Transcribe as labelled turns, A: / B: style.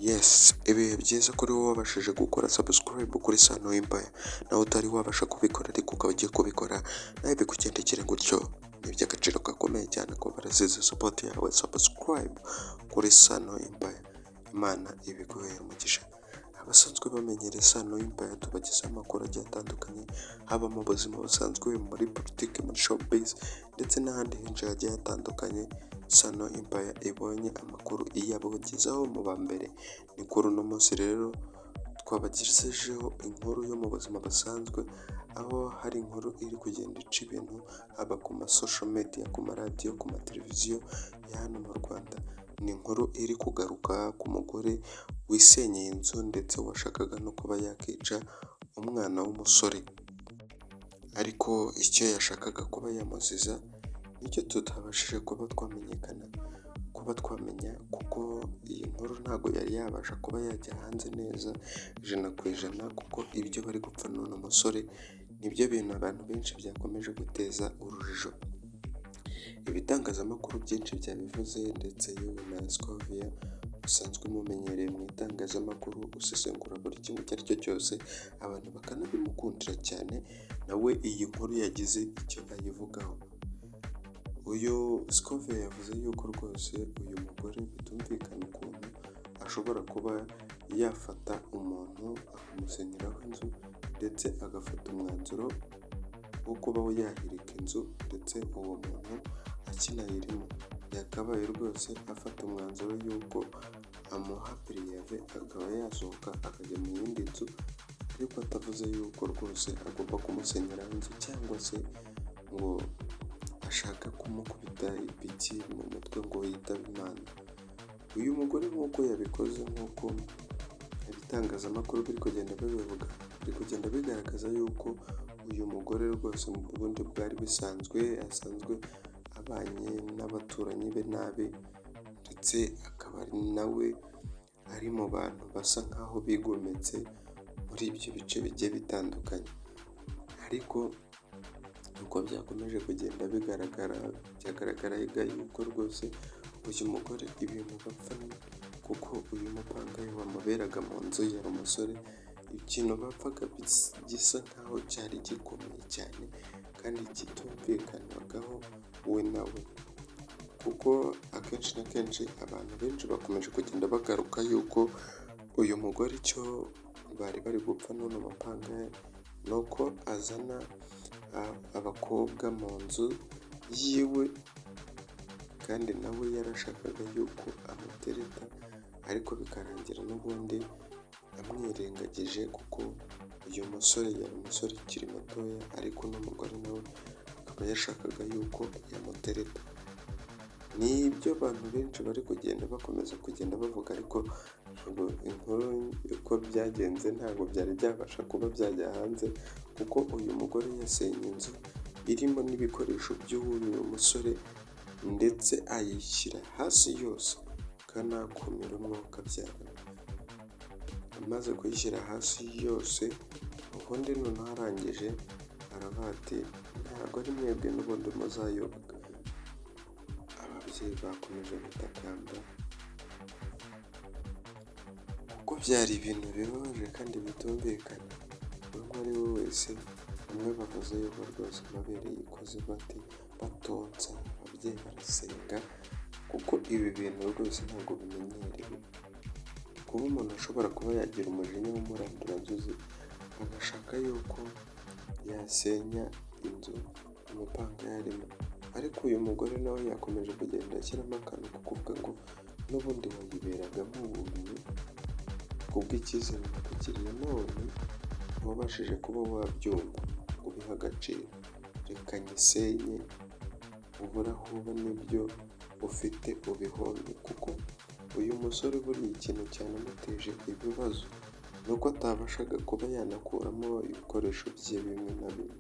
A: Yes, ibihe byiza kuri wowe wabashije gukora subscribe kuri Sano Empire, nawe utari wabasha kubikora ariko ukaba ugiye kubikora, nawe bikugendekere gutyo, ni iby'agaciro gakomeye cyane ko barasize support yawe. Subscribe kuri Sano Empire, Imana ibiguhera umugisha. Abasanzwe bamenyereye Sano Empire tubagezaho amakuru agiye atandukanye, haba mu buzima busanzwe, muri politiki, muri showbiz ndetse n'ahandi henshi hagiye hatandukanye. Sano Empire ibonye amakuru iyabagezaho mu ba mbere. Ni kuri uno munsi rero twabagejejeho inkuru yo mu buzima busanzwe, aho hari inkuru iri kugenda ica ibintu haba ku ma social media, ku maradiyo, ku mateleviziyo ya hano mu Rwanda. Ni inkuru iri kugaruka ku mugore wisenyeye inzu ndetse washakaga no kuba yakica umwana w'umusore, ariko icyo yashakaga kuba yamuziza nicyo tutabashije kuba twamenya, kuko iyi nkuru ntabwo yari yabasha kuba yajya hanze neza ijana ku ijana, kuko ibyo bari gupfa n'uno musore nibyo bintu abantu benshi byakomeje guteza urujijo. Ibitangazamakuru byinshi byabivuze ndetse yewe na Scovia usanzwe mumenyereye mu itangazamakuru usesengura buri kimwe icyo ari cyo cyose, abantu bakanabimukundira cyane, nawe iyi nkuru yagize icyo ayivugaho. Uyu Scovia yavuze yuko rwose uyu mugore bitumvikana ukuntu ashobora kuba yafata umuntu akamusenyeraho inzu ndetse agafata umwanzuro wo kuba yahirika inzu ndetse uwo muntu akinayirimo. Yakabaye rwose afata umwanzuro yuko amuha piriyave akaba yasohoka akajya mu yindi nzu, ariko atavuze yuko rwose agomba kumusenyeraho inzu cyangwa se ngo ashaka kumukubita ipiki mu mutwe ngo yitabe Imana. Uyu mugore nk'uko yabikoze, nk'uko ibitangazamakuru biri kugenda bibivuga, biri kugenda bigaragaza yuko uyu mugore rwose mu bundi bwari bisanzwe asanzwe abanye n'abaturanyi be nabi, ndetse akaba ari nawe ari mu bantu basa nk'aho bigometse muri ibyo bice bigiye bitandukanye. Ariko uko byakomeje kugenda byagaragara yuko rwose uyu mugore ibintu bapfa, kuko uyu mupangayi wamuberaga mu nzu yari umusore, ikintu bapfaga gisa nkaho cyari gikomeye cyane kandi kitumvikanagaho we nawe, kuko akenshi na kenshi abantu benshi bakomeje kugenda bagaruka yuko uyu mugore icyo bari gupfa n'uno mupangayi ni uko azana abakobwa mu nzu yiwe, kandi nawe yarashakaga yuko amutereta, ariko bikarangira n'ubundi amwirengagije, kuko uyu musore yari umusore ukiri mutoya, ariko n'umugore nawe akaba yashakaga yuko yamutereta. Ni ibyo abantu benshi bari kugenda bakomeza kugenda bavuga, ariko inkuru uko byagenze ntabwo byari byabasha kuba byajya hanze, kuko uyu mugore yasenye inzu irimo n'ibikoresho by'uyu musore ndetse ayishyira hasi yose, kanakumira umwuka byara. Amaze kuyishyira hasi yose, ubundi noneho arangije aravuga ati ntabwo ari mwebwe n'ubundi muzayoboka. Ababyeyi bakomeje gutakamba kuko byari ibintu bibabaje kandi bitumvikana. Uwo ari we wese, bamwe bavuze yuko rwose babereye ikoze bati batonsa, ababyeyi barasenga, kuko ibi bintu rwose ntabwo bimenyerewe. Kuba umuntu ashobora kuba yagira umujinya w'umuranduranzuzi agashaka yuko yasenya inzu umupanga yarimo, ariko uyu mugore nawe yakomeje kugenda ashyiramo akantu ko kuvuga ngo n'ubundi wayiberagamo ubuntu, kubw'icyizere nakugiriye none wabashije kuba wabyumva ubiha agaciro, reka nyisenye ubura aho uba n'ibyo ufite ubihombe. Kuko uyu musore buriya ikintu cyanamuteje ibibazo ni uko atabashaga kuba yanakuramo ibikoresho bye bimwe na bimwe.